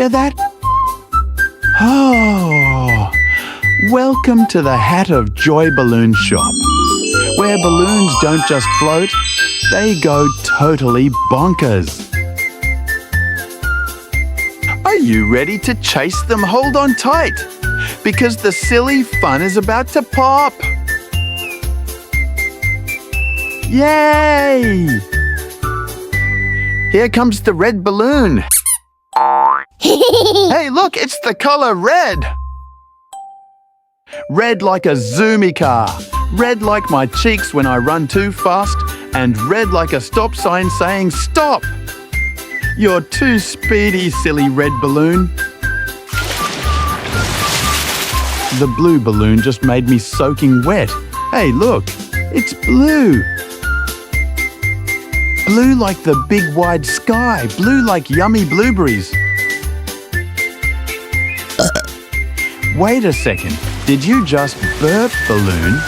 hear that? Oh, welcome to the Hat of Joy Balloon Shop, where balloons don't just float, they go totally bonkers. Are you ready to chase them? Hold on tight, because the silly fun is about to pop. Yay! Here comes the red balloon. Hey, look, it's the color red. Red like a zoomy car. Red like my cheeks when I run too fast. And red like a stop sign saying stop. You're too speedy, silly red balloon. The blue balloon just made me soaking wet. Hey, look, it's blue. Blue like the big wide sky. Blue like yummy blueberries. Wait a second. Did you just burp, balloon?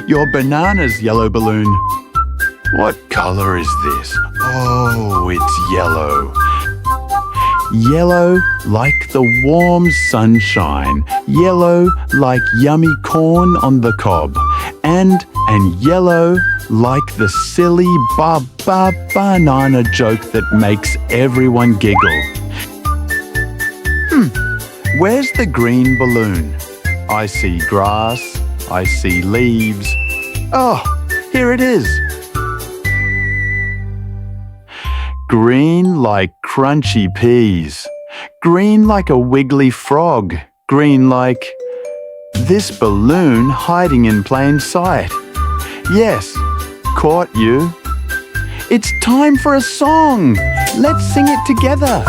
Your banana's yellow balloon. What color is this? Oh, it's yellow. Yellow like the warm sunshine. Yellow like yummy corn on the cob. And yellow like the silly banana joke that makes everyone giggle. Where's the green balloon? I see grass. I see leaves. Oh, here it is. Green like crunchy peas. Green like a wiggly frog. Green like this balloon hiding in plain sight. Yes, caught you. It's time for a song. Let's sing it together.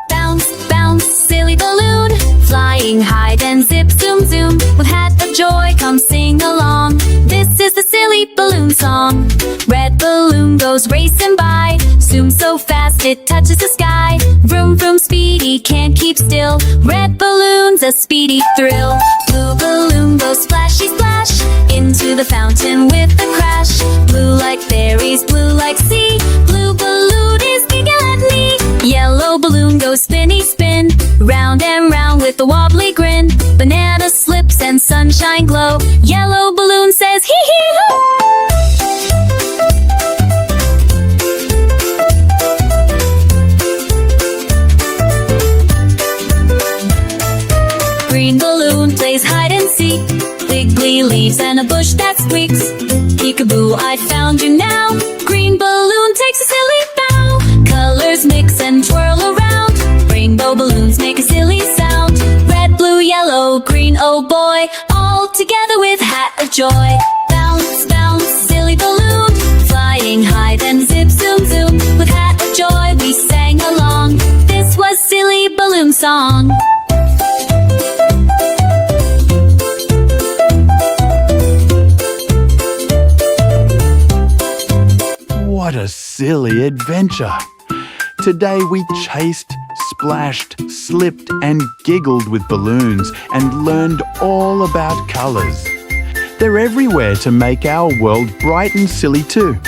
Bounce, bounce, silly balloon, flying high then zip, zoom, zoom. With hat of joy, come sing along. This is the silly balloon song. Red balloon goes racing by, zoom so fast it touches the sky. Vroom, vroom, speedy, can't keep still. Red balloon's a speedy thrill. Blue balloon goes splashy, splash, into the fountain with a crash. Blue like berries, blue like sea. Blue balloon is giggle at me. Yellow balloon goes spinny, spin, round and round with a wobbly grin. Banana slips and sunshine glow. Yellow balloon says hee hee ho. Green balloon plays hide and seek. Wiggly leaves and a bush that squeaks. Peekaboo, I found you now. Green balloon takes a silly bow. Colors mix and twirl around. Rainbow balloons make a silly sound. Red, blue, yellow, green, oh boy, all together with hat of joy. Bounce, bounce, silly balloon, flying high then zip, zoom, zoom. With hat of joy we sang along. This was silly balloon song. What a silly adventure. Today we chased, splashed, slipped and giggled with balloons and learned all about colours. They're everywhere to make our world bright and silly too.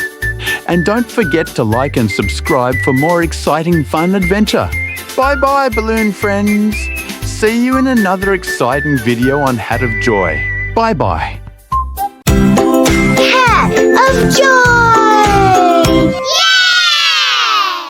And don't forget to like and subscribe for more exciting fun adventure. Bye-bye, balloon friends. See you in another exciting video on Hat of Joy. Bye-bye.